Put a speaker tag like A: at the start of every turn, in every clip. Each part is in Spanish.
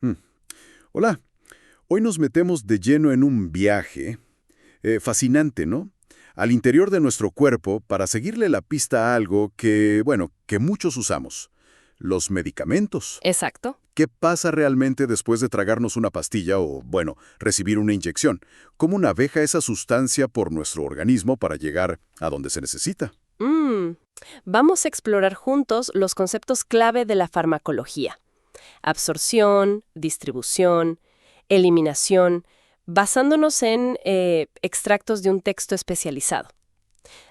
A: Mm. Hola, hoy nos metemos de lleno en un viaje fascinante, ¿no? Al interior de nuestro cuerpo para seguirle la pista a algo que, bueno, que muchos usamos, los medicamentos.
B: Exacto.
A: ¿Qué pasa realmente después de tragarnos una pastilla o, bueno, recibir una inyección? ¿Cómo navega esa sustancia por nuestro organismo para llegar a donde se necesita?
B: Mm, Vamos a explorar juntos los conceptos clave de la farmacología. Absorción, distribución, eliminación, basándonos en extractos de un texto especializado.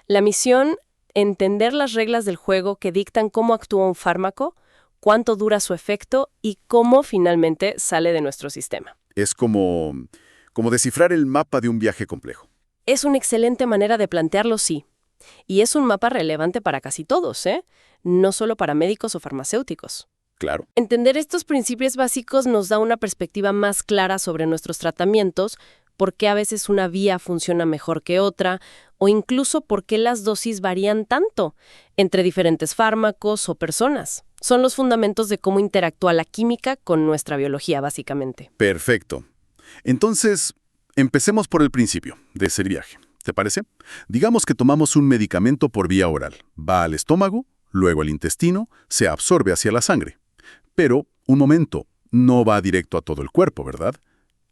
B: La misión, entender las reglas del juego que dictan cómo actúa un fármaco, cuánto dura su efecto y cómo finalmente sale de nuestro sistema.
A: Es como descifrar el mapa de un viaje complejo.
B: Es una excelente manera de plantearlo, sí. Y es un mapa relevante para casi todos, ¿eh? No solo para médicos o farmacéuticos.
A: Claro.
B: Entender estos principios básicos nos da una perspectiva más clara sobre nuestros tratamientos, por qué a veces una vía funciona mejor que otra, o incluso por qué las dosis varían tanto entre diferentes fármacos o personas. Son los fundamentos de cómo interactúa la química con nuestra biología, básicamente.
A: Perfecto. Entonces, empecemos por el principio de ese viaje. ¿Te parece? Digamos que tomamos un medicamento por vía oral. Va al estómago, luego al intestino, se absorbe hacia la sangre. Pero, un momento, no va directo a todo el cuerpo, ¿verdad?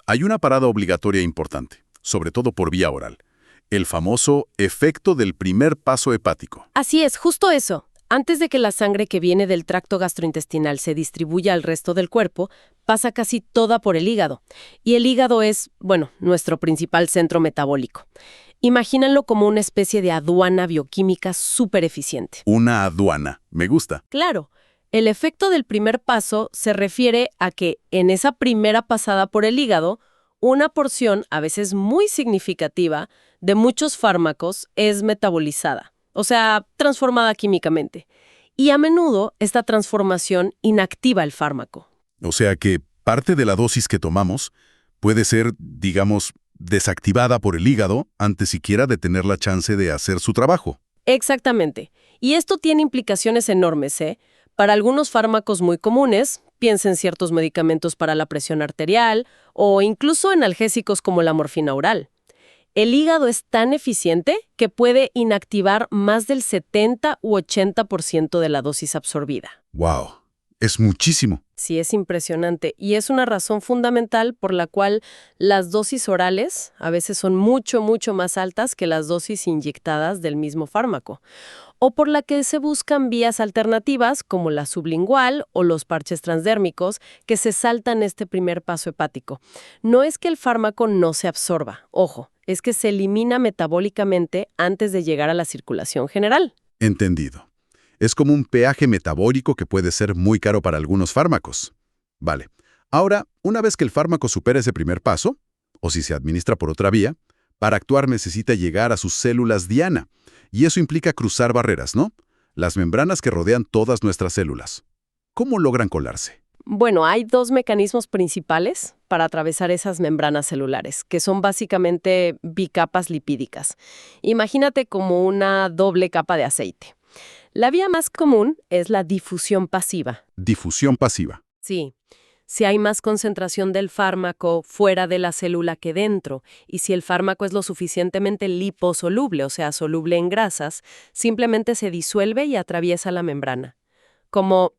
A: Hay una parada obligatoria importante, sobre todo por vía oral. El famoso efecto del primer paso hepático.
B: Así es, justo eso. Antes de que la sangre que viene del tracto gastrointestinal se distribuya al resto del cuerpo, pasa casi toda por el hígado. Y el hígado es, bueno, nuestro principal centro metabólico. Imagínenlo como una especie de aduana bioquímica súper eficiente.
A: Una aduana. Me gusta.
B: Claro, el efecto del primer paso se refiere a que en esa primera pasada por el hígado, una porción, a veces muy significativa, de muchos fármacos es metabolizada, o sea, transformada químicamente. Y a menudo esta transformación inactiva el fármaco.
A: O sea que parte de la dosis que tomamos puede ser, digamos, desactivada por el hígado antes siquiera de tener la chance de hacer su trabajo.
B: Exactamente. Y esto tiene implicaciones enormes, ¿eh? Para algunos fármacos muy comunes, piensa en ciertos medicamentos para la presión arterial o incluso analgésicos como la morfina oral. El hígado es tan eficiente que puede inactivar más del 70 u 80% de la dosis absorbida.
A: ¡Wow! Es muchísimo.
B: Sí, es impresionante y es una razón fundamental por la cual las dosis orales a veces son mucho, mucho más altas que las dosis inyectadas del mismo fármaco, o por la que se buscan vías alternativas como la sublingual o los parches transdérmicos que se saltan este primer paso hepático. No es que el fármaco no se absorba, ojo, es que se elimina metabólicamente antes de llegar a la circulación general.
A: Entendido. Es como un peaje metabólico que puede ser muy caro para algunos fármacos. Vale. Ahora, una vez que el fármaco supera ese primer paso, o si se administra por otra vía, para actuar necesita llegar a sus células diana. Y eso implica cruzar barreras, ¿no? Las membranas que rodean todas nuestras células. ¿Cómo logran colarse?
B: Bueno, hay dos mecanismos principales para atravesar esas membranas celulares, que son básicamente bicapas lipídicas. Imagínate como una doble capa de aceite. La vía más común es la difusión pasiva.
A: Difusión pasiva.
B: Sí, si hay más concentración del fármaco fuera de la célula que dentro, y si el fármaco es lo suficientemente liposoluble, o sea, soluble en grasas, simplemente se disuelve y atraviesa la membrana. Como,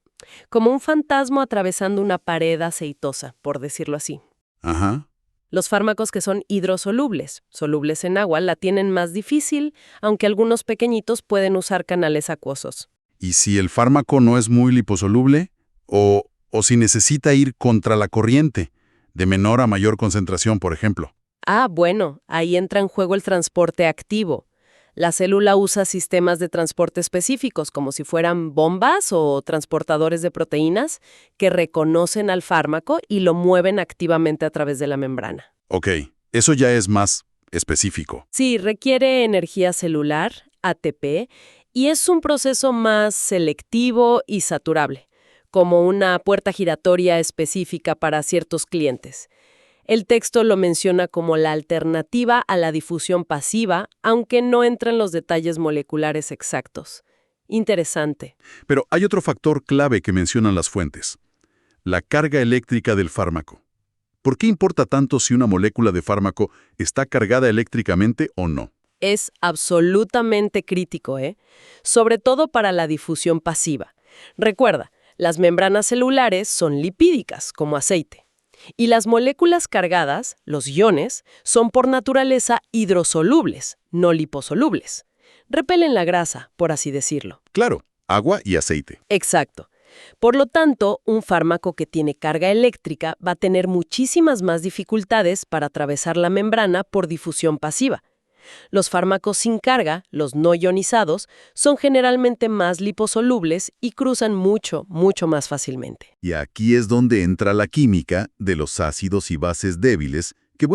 B: como un fantasma atravesando una pared aceitosa, por decirlo así.
A: Ajá.
B: Los fármacos que son hidrosolubles, solubles en agua, la tienen más difícil, aunque algunos pequeñitos pueden usar canales acuosos.
A: ¿Y si el fármaco no es muy liposoluble? ¿O si necesita ir contra la corriente, de menor a mayor concentración, por ejemplo?
B: Ah, bueno, ahí entra en juego el transporte activo. La célula usa sistemas de transporte específicos, como si fueran bombas o transportadores de proteínas, que reconocen al fármaco y lo mueven activamente a través de la membrana.
A: Ok, eso ya es más específico.
B: Sí, requiere energía celular, ATP, y es un proceso más selectivo y saturable, como una puerta giratoria específica para ciertos clientes. El texto lo menciona como la alternativa a la difusión pasiva, aunque no entra en los detalles moleculares exactos. Interesante.
A: Pero hay otro factor clave que mencionan las fuentes. la carga eléctrica del fármaco. ¿Por qué importa tanto si una molécula de fármaco está cargada eléctricamente o no?
B: Es absolutamente crítico, ¿eh? Sobre todo para la difusión pasiva. Recuerda, las membranas celulares son lipídicas, como aceite. Y las moléculas cargadas, los iones, son por naturaleza hidrosolubles, no liposolubles. Repelen la grasa, por así decirlo.
A: Claro, agua y aceite.
B: Exacto. Por lo tanto, un fármaco que tiene carga eléctrica va a tener muchísimas más dificultades para atravesar la membrana por difusión pasiva. Los fármacos sin carga, los no ionizados, son generalmente más liposolubles y cruzan mucho más fácilmente.
A: Y aquí es donde entra la química de los ácidos y bases débiles, que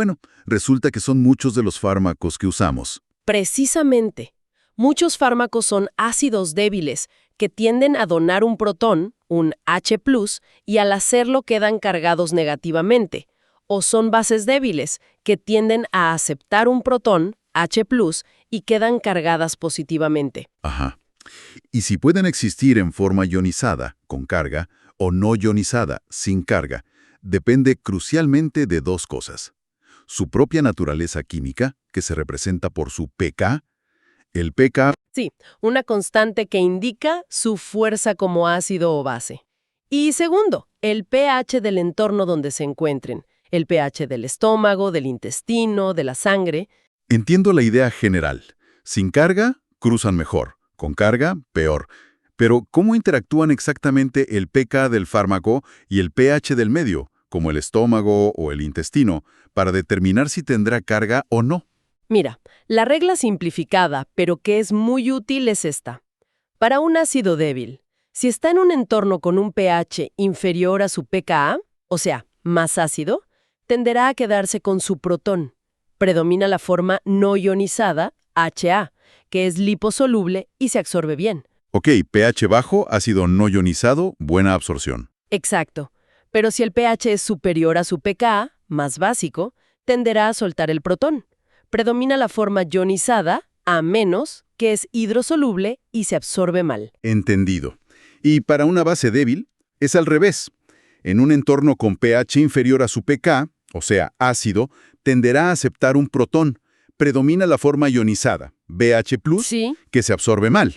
A: resulta que son muchos de los fármacos que usamos.
B: Precisamente, muchos fármacos son ácidos débiles que tienden a donar un protón, un H+, y al hacerlo quedan cargados negativamente, o son bases débiles que tienden a aceptar un protón, H+, y quedan cargadas positivamente.
A: Ajá. Y si pueden existir en forma ionizada, con carga, o no ionizada, sin carga, depende crucialmente de dos cosas. Su propia naturaleza química, que se representa por su pK. El pK...
B: Sí, una constante que indica su fuerza como ácido o base. Y segundo, el pH del entorno donde se encuentren. El pH del estómago, del intestino, de la sangre.
A: Entiendo la idea general. Sin carga, cruzan mejor. Con carga, peor. Pero, ¿cómo interactúan exactamente el pK del fármaco y el pH del medio, como el estómago o el intestino, para determinar si tendrá carga o no?
B: Mira, la regla simplificada, pero que es muy útil, es esta. Para un ácido débil, si está en un entorno con un pH inferior a su pKa, o sea, más ácido, tenderá a quedarse con su protón. Predomina la forma no ionizada, HA, que es liposoluble y se absorbe bien.
A: Ok, pH bajo, ácido no ionizado, buena absorción.
B: Exacto. Pero si el pH es superior a su pKa, más básico, tenderá a soltar el protón. Predomina la forma ionizada, A-, que es hidrosoluble y se absorbe mal.
A: Entendido. Y para una base débil, es al revés. En un entorno con pH inferior a su pK, o sea, ácido, tenderá a aceptar un protón. Predomina la forma ionizada, BH+,
B: Sí.
A: que se absorbe mal.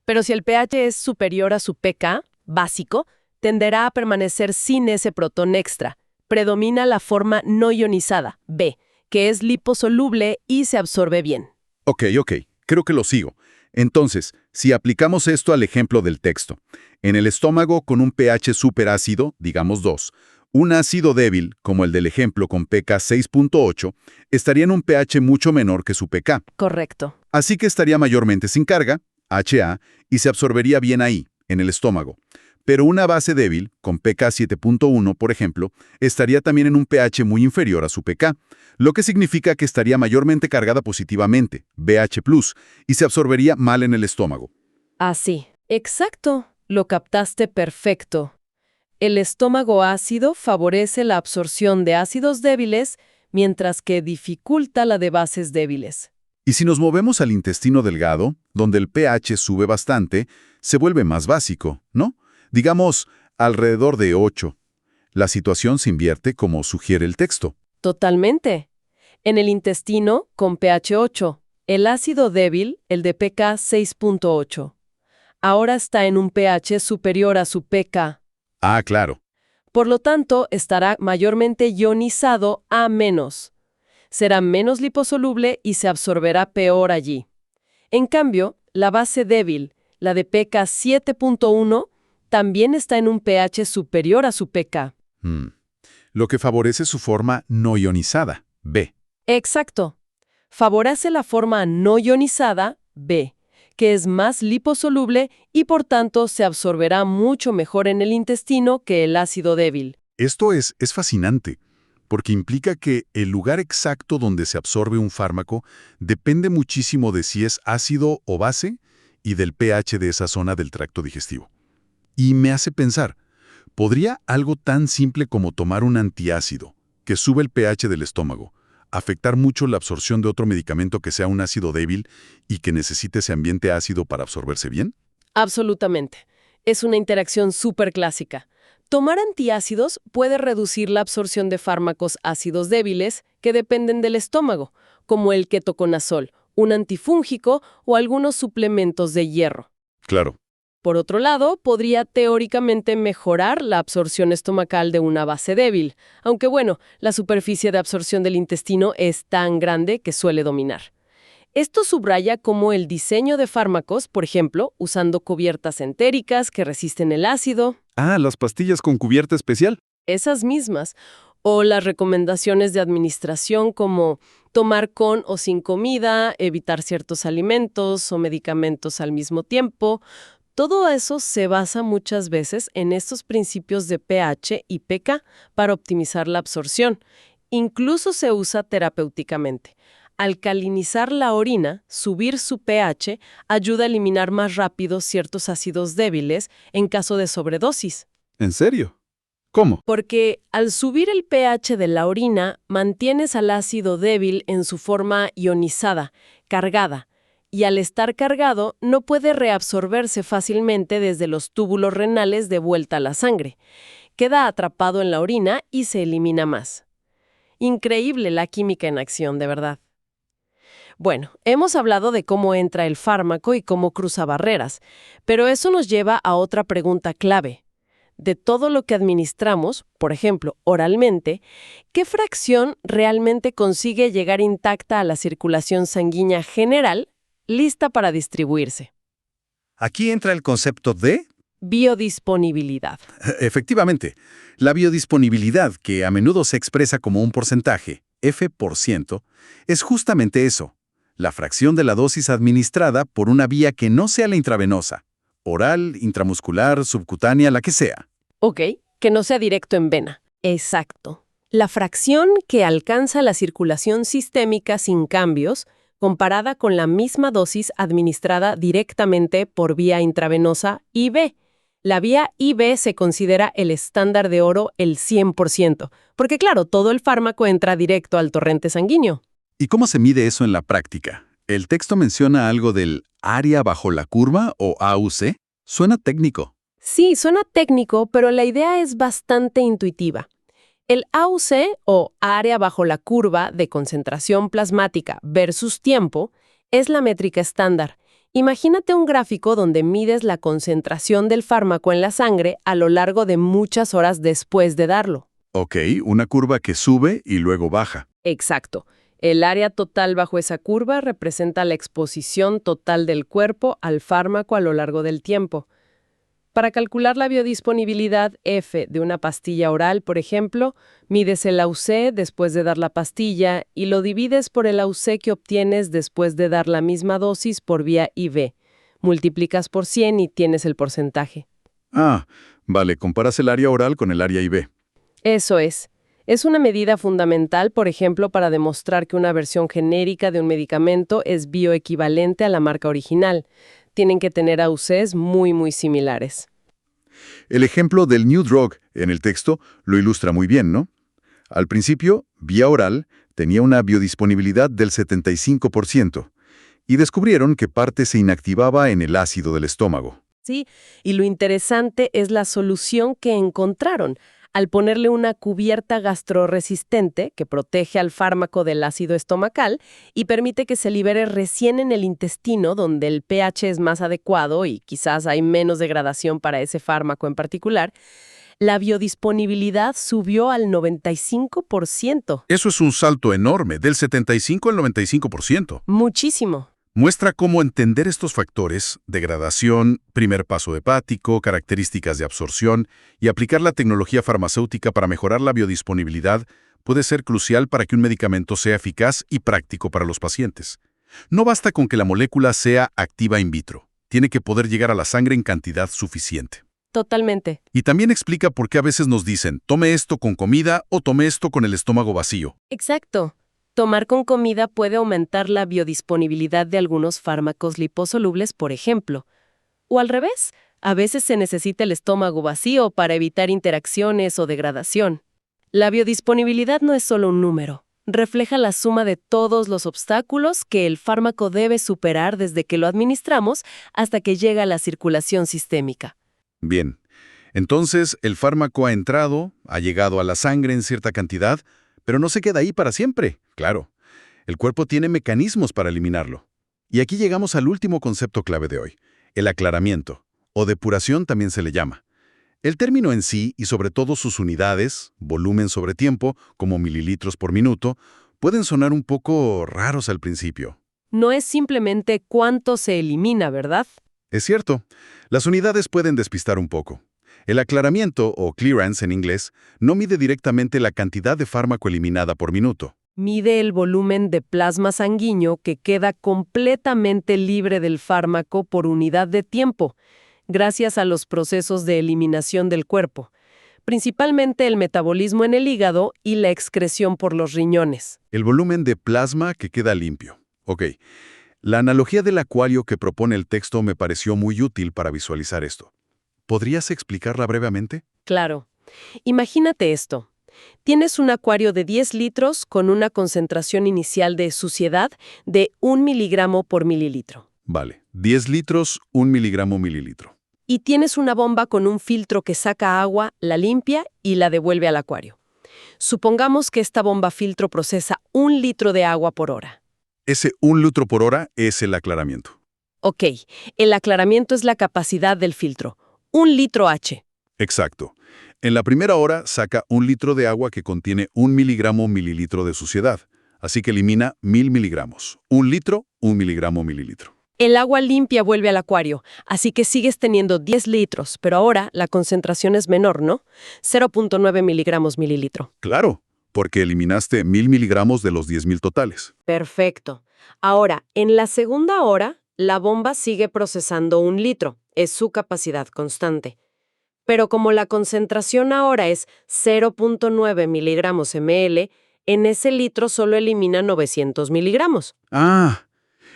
B: Pero si el pH es superior a su pK, básico, tenderá a permanecer sin ese protón extra. Predomina la forma no ionizada, B, que es liposoluble y se absorbe bien.
A: Ok, creo que lo sigo. Entonces, si aplicamos esto al ejemplo del texto, en el estómago con un pH superácido, digamos 2, un ácido débil, como el del ejemplo con pK 6.8, estaría en un pH mucho menor que su pK.
B: Correcto.
A: Así que estaría mayormente sin carga, HA, y se absorbería bien ahí, en el estómago. Pero una base débil, con pK 7.1, por ejemplo, estaría también en un pH muy inferior a su pK, lo que significa que estaría mayormente cargada positivamente, BH+, y se absorbería mal en el estómago.
B: Así. Exacto. Lo captaste perfecto. El estómago ácido favorece la absorción de ácidos débiles, mientras que dificulta la de bases débiles.
A: Y si nos movemos al intestino delgado, donde el pH sube bastante, se vuelve más básico, ¿no? Digamos, alrededor de 8. La situación se invierte como sugiere el texto.
B: Totalmente. En el intestino, con pH 8, el ácido débil, el de pK 6.8, ahora está en un pH superior a su pK.
A: Ah, claro.
B: Por lo tanto, estará mayormente ionizado A-. Será menos liposoluble y se absorberá peor allí. En cambio, la base débil, la de pK 7.1, también está en un pH superior a su pK.
A: Lo que favorece su forma no ionizada, B.
B: Exacto. Favorece la forma no ionizada, B, que es más liposoluble y por tanto se absorberá mucho mejor en el intestino que el ácido débil.
A: Esto es fascinante, porque implica que el lugar exacto donde se absorbe un fármaco depende muchísimo de si es ácido o base y del pH de esa zona del tracto digestivo. Y me hace pensar, ¿podría algo tan simple como tomar un antiácido, que sube el pH del estómago, afectar mucho la absorción de otro medicamento que sea un ácido débil y que necesite ese ambiente ácido para absorberse bien?
B: Absolutamente. Es una interacción súper clásica. Tomar antiácidos puede reducir la absorción de fármacos ácidos débiles que dependen del estómago, como el ketoconazol, un antifúngico o algunos suplementos de hierro.
A: Claro.
B: Por otro lado, podría teóricamente mejorar la absorción estomacal de una base débil, aunque bueno, la superficie de absorción del intestino es tan grande que suele dominar. Esto subraya cómo el diseño de fármacos, por ejemplo, usando cubiertas entéricas que resisten el ácido,
A: Ah, las pastillas con cubierta especial.
B: esas mismas, o las recomendaciones de administración como tomar con o sin comida, evitar ciertos alimentos o medicamentos al mismo tiempo. Todo eso se basa muchas veces en estos principios de pH y pK para optimizar la absorción. Incluso se usa terapéuticamente. Alcalinizar la orina, subir su pH, ayuda a eliminar más rápido ciertos ácidos débiles en caso de sobredosis.
A: ¿En serio? ¿Cómo?
B: Porque al subir el pH de la orina, mantienes al ácido débil en su forma ionizada, cargada, y al estar cargado no puede reabsorberse fácilmente desde los túbulos renales de vuelta a la sangre. Queda atrapado en la orina y se elimina más. Increíble la química en acción, de verdad. Bueno, hemos hablado de cómo entra el fármaco y cómo cruza barreras, pero eso nos lleva a otra pregunta clave. De todo lo que administramos, por ejemplo, oralmente, ¿qué fracción realmente consigue llegar intacta a la circulación sanguínea general, lista para distribuirse?
A: Aquí entra el concepto de...
B: Biodisponibilidad.
A: Efectivamente, la biodisponibilidad, que a menudo se expresa como un porcentaje, F%, es justamente eso, la fracción de la dosis administrada por una vía que no sea la intravenosa, oral, intramuscular, subcutánea, la que sea.
B: Ok, que no sea directo en vena. Exacto. La fracción que alcanza la circulación sistémica sin cambios, comparada con la misma dosis administrada directamente por vía intravenosa IV. La vía IV se considera el estándar de oro el 100%, porque claro, todo el fármaco entra directo al torrente sanguíneo.
A: ¿Y cómo se mide eso en la práctica? El texto menciona algo del área bajo la curva o AUC. Suena técnico.
B: Sí, suena técnico, pero la idea es bastante intuitiva. El AUC, o área bajo la curva de concentración plasmática versus tiempo, es la métrica estándar. Imagínate un gráfico donde mides la concentración del fármaco en la sangre a lo largo de muchas horas después de darlo.
A: Ok, una curva que sube y luego baja.
B: Exacto. El área total bajo esa curva representa la exposición total del cuerpo al fármaco a lo largo del tiempo. Para calcular la biodisponibilidad F de una pastilla oral, por ejemplo, mides el AUC después de dar la pastilla y lo divides por el AUC que obtienes después de dar la misma dosis por vía IV. Multiplicas por 100 y tienes el porcentaje.
A: Ah, vale, comparas el área oral con el área IV.
B: Eso es. Es una medida fundamental, por ejemplo, para demostrar que una versión genérica de un medicamento es bioequivalente a la marca original. Tienen que tener AUCs muy similares.
A: El ejemplo del New Drug en el texto lo ilustra muy bien, ¿no? Al principio, vía oral tenía una biodisponibilidad del 75% y descubrieron que parte se inactivaba en el ácido del estómago.
B: Sí, y lo interesante es la solución que encontraron. Al ponerle una cubierta gastroresistente que protege al fármaco del ácido estomacal y permite que se libere recién en el intestino, donde el pH es más adecuado y quizás hay menos degradación para ese fármaco en particular, la biodisponibilidad subió al 95%.
A: Eso es un salto enorme, del 75 al 95%.
B: Muchísimo.
A: Muestra cómo entender estos factores, degradación, primer paso hepático, características de absorción, y aplicar la tecnología farmacéutica para mejorar la biodisponibilidad puede ser crucial para que un medicamento sea eficaz y práctico para los pacientes. No basta con que la molécula sea activa in vitro, tiene que poder llegar a la sangre en cantidad suficiente.
B: Totalmente.
A: Y también explica por qué a veces nos dicen, tome esto con comida o tome esto con el estómago vacío.
B: Exacto. Tomar con comida puede aumentar la biodisponibilidad de algunos fármacos liposolubles, por ejemplo. O al revés, a veces se necesita el estómago vacío para evitar interacciones o degradación. La biodisponibilidad no es solo un número. Refleja la suma de todos los obstáculos que el fármaco debe superar desde que lo administramos hasta que llega a la circulación sistémica.
A: Bien, Entonces, el fármaco ha entrado, ha llegado a la sangre en cierta cantidad, pero no se queda ahí para siempre. Claro, el cuerpo tiene mecanismos para eliminarlo. Y aquí llegamos al último concepto clave de hoy, el aclaramiento, o depuración también se le llama. El término en sí, y sobre todo sus unidades, volumen sobre tiempo, como mililitros por minuto, pueden sonar un poco raros al principio.
B: No es simplemente cuánto se elimina, ¿verdad?
A: Es cierto, las unidades pueden despistar un poco. El aclaramiento, o clearance en inglés, no mide directamente la cantidad de fármaco eliminada por minuto.
B: Mide el volumen de plasma sanguíneo que queda completamente libre del fármaco por unidad de tiempo, gracias a los procesos de eliminación del cuerpo, principalmente el metabolismo en el hígado y la excreción por los riñones.
A: El volumen de plasma que queda limpio. Ok, la analogía del acuario que propone el texto me pareció muy útil para visualizar esto. ¿Podrías explicarla brevemente?
B: Claro. Imagínate esto. Tienes un acuario de 10 litros con una concentración inicial de suciedad de 1 miligramo por mililitro.
A: Vale, 10 litros, 1 miligramo mililitro.
B: Y tienes una bomba con un filtro que saca agua, la limpia y la devuelve al acuario. Supongamos que esta bomba filtro procesa 1 litro de agua por hora.
A: Ese 1 litro por hora es el aclaramiento.
B: Ok, el aclaramiento es la capacidad del filtro. 1 litro H.
A: Exacto. En la primera hora saca 1 litro de agua que contiene 1 miligramo mililitro de suciedad. Así que elimina 1000 miligramos. 1 litro, 1 miligramo mililitro.
B: El agua limpia vuelve al acuario, así que sigues teniendo 10 litros, pero ahora la concentración es menor, ¿no? 0.9 miligramos mililitro.
A: Claro, porque eliminaste 1000 miligramos de los 10.000 totales.
B: Perfecto. Ahora, en la segunda hora, la bomba sigue procesando 1 litro. Es su capacidad constante. Pero como la concentración ahora es 0.9 miligramos ml, en ese litro solo elimina 900 miligramos.
A: Ah,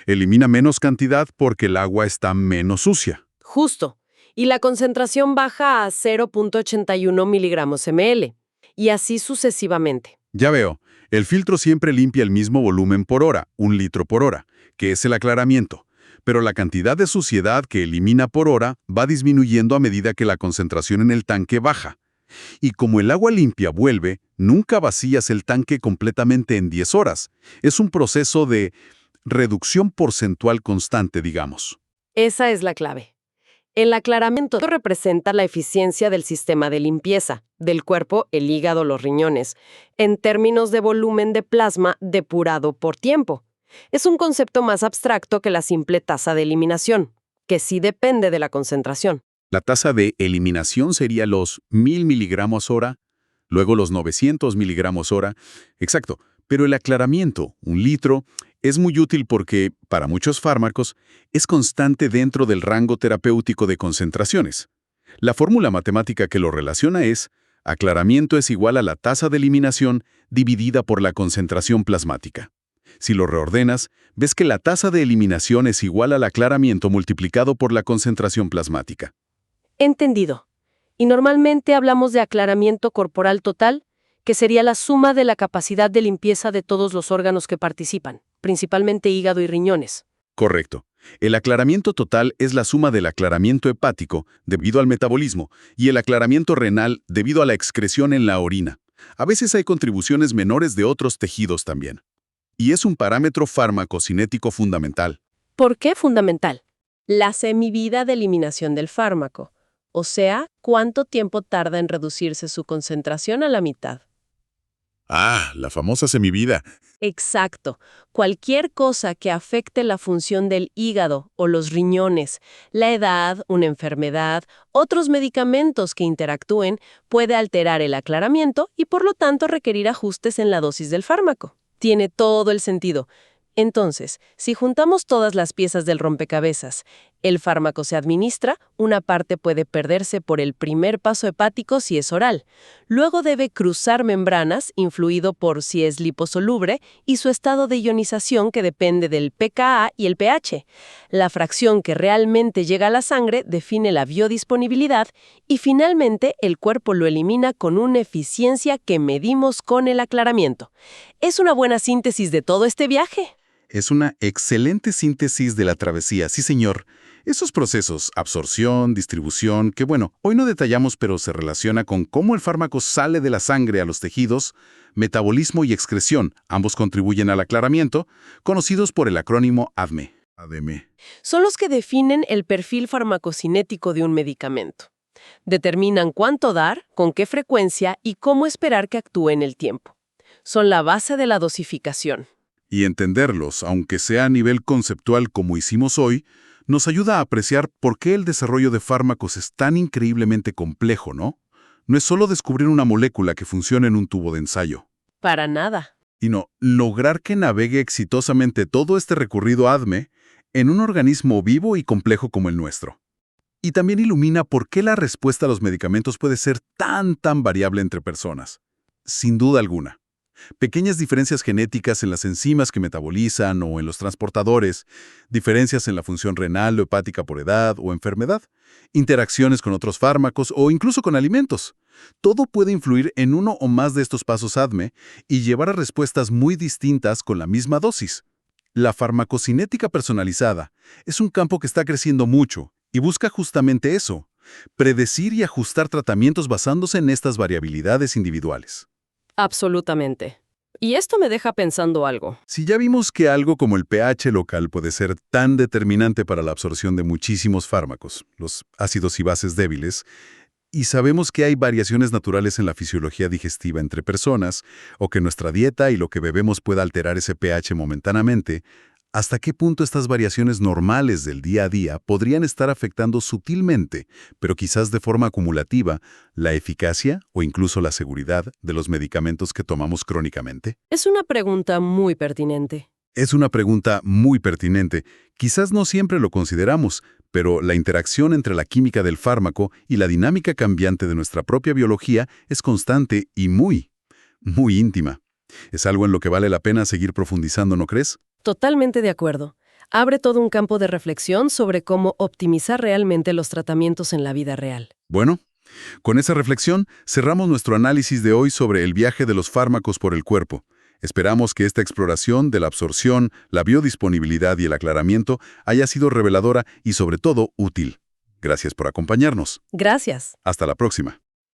A: elimina menos cantidad porque el agua está menos sucia.
B: Justo. Y la concentración baja a 0.81 miligramos ml. Y así sucesivamente.
A: Ya veo, el filtro siempre limpia el mismo volumen por hora, 1 litro por hora, que es el aclaramiento. Pero la cantidad de suciedad que elimina por hora va disminuyendo a medida que la concentración en el tanque baja. Y como el agua limpia vuelve, nunca vacías el tanque completamente en 10 horas. Es un proceso de reducción porcentual constante, digamos.
B: Esa es la clave. El aclaramiento representa la eficiencia del sistema de limpieza, del cuerpo, el hígado, los riñones, en términos de volumen de plasma depurado por tiempo. Es un concepto más abstracto que la simple tasa de eliminación, que sí depende de la concentración.
A: La tasa de eliminación sería los 1000 miligramos hora, luego los 900 miligramos hora. Exacto, pero el aclaramiento, 1 litro, es muy útil porque, para muchos fármacos, es constante dentro del rango terapéutico de concentraciones. La fórmula matemática que lo relaciona es: aclaramiento es igual a la tasa de eliminación dividida por la concentración plasmática. Si lo reordenas, ves que la tasa de eliminación es igual al aclaramiento multiplicado por la concentración plasmática.
B: Entendido. Y normalmente hablamos de aclaramiento corporal total, que sería la suma de la capacidad de limpieza de todos los órganos que participan, principalmente hígado y riñones.
A: Correcto. El aclaramiento total es la suma del aclaramiento hepático, debido al metabolismo, y el aclaramiento renal, debido a la excreción en la orina. A veces hay contribuciones menores de otros tejidos también. Y es un parámetro farmacocinético fundamental.
B: ¿Por qué fundamental? La semivida de eliminación del fármaco, o sea, cuánto tiempo tarda en reducirse su concentración a la mitad.
A: Ah, la famosa semivida.
B: Exacto. Cualquier cosa que afecte la función del hígado o los riñones, la edad, una enfermedad, otros medicamentos que interactúen, puede alterar el aclaramiento y por lo tanto requerir ajustes en la dosis del fármaco. Tiene todo el sentido. Entonces, si juntamos todas las piezas del rompecabezas, el fármaco se administra, una parte puede perderse por el primer paso hepático si es oral. Luego debe cruzar membranas, influido por si es liposoluble, y su estado de ionización que depende del pKa y el pH. La fracción que realmente llega a la sangre define la biodisponibilidad y finalmente el cuerpo lo elimina con una eficiencia que medimos con el aclaramiento. ¿Es una buena síntesis de todo este viaje?
A: Es una excelente síntesis de la travesía, sí señor. Esos procesos, absorción, distribución, que bueno, hoy no detallamos pero se relaciona con cómo el fármaco sale de la sangre a los tejidos, metabolismo y excreción, ambos contribuyen al aclaramiento, conocidos por el acrónimo ADME. ADME.
B: Son los que definen el perfil farmacocinético de un medicamento. Determinan cuánto dar, con qué frecuencia y cómo esperar que actúe en el tiempo. Son la base de la dosificación.
A: Y entenderlos, aunque sea a nivel conceptual como hicimos hoy, nos ayuda a apreciar por qué el desarrollo de fármacos es tan increíblemente complejo, ¿no? No es solo descubrir una molécula que funcione en un tubo de ensayo.
B: Para nada.
A: Y no, lograr que navegue exitosamente todo este recorrido ADME en un organismo vivo y complejo como el nuestro. Y también ilumina por qué la respuesta a los medicamentos puede ser tan variable entre personas. Sin duda alguna. Pequeñas diferencias genéticas en las enzimas que metabolizan o en los transportadores, diferencias en la función renal o hepática por edad o enfermedad, interacciones con otros fármacos o incluso con alimentos. Todo puede influir en uno o más de estos pasos ADME y llevar a respuestas muy distintas con la misma dosis. La farmacocinética personalizada es un campo que está creciendo mucho y busca justamente eso, predecir y ajustar tratamientos basándose en estas variabilidades individuales.
B: Absolutamente. Y esto me deja pensando algo.
A: Si ya vimos que algo como el pH local puede ser tan determinante para la absorción de muchísimos fármacos, los ácidos y bases débiles, y sabemos que hay variaciones naturales en la fisiología digestiva entre personas, o que nuestra dieta y lo que bebemos puede alterar ese pH momentáneamente, ¿hasta qué punto estas variaciones normales del día a día podrían estar afectando sutilmente, pero quizás de forma acumulativa, la eficacia o incluso la seguridad de los medicamentos que tomamos crónicamente?
B: Es una pregunta muy pertinente.
A: Es una pregunta muy pertinente. Quizás no siempre lo consideramos, pero la interacción entre la química del fármaco y la dinámica cambiante de nuestra propia biología es constante y muy íntima. Es algo en lo que vale la pena seguir profundizando, ¿no crees?
B: Totalmente de acuerdo. Abre todo un campo de reflexión sobre cómo optimizar realmente los tratamientos en la vida real.
A: Bueno, con esa reflexión cerramos nuestro análisis de hoy sobre el viaje de los fármacos por el cuerpo. Esperamos que esta exploración de la absorción, la biodisponibilidad y el aclaramiento haya sido reveladora y sobre todo útil. Gracias por acompañarnos.
B: Gracias.
A: Hasta la próxima.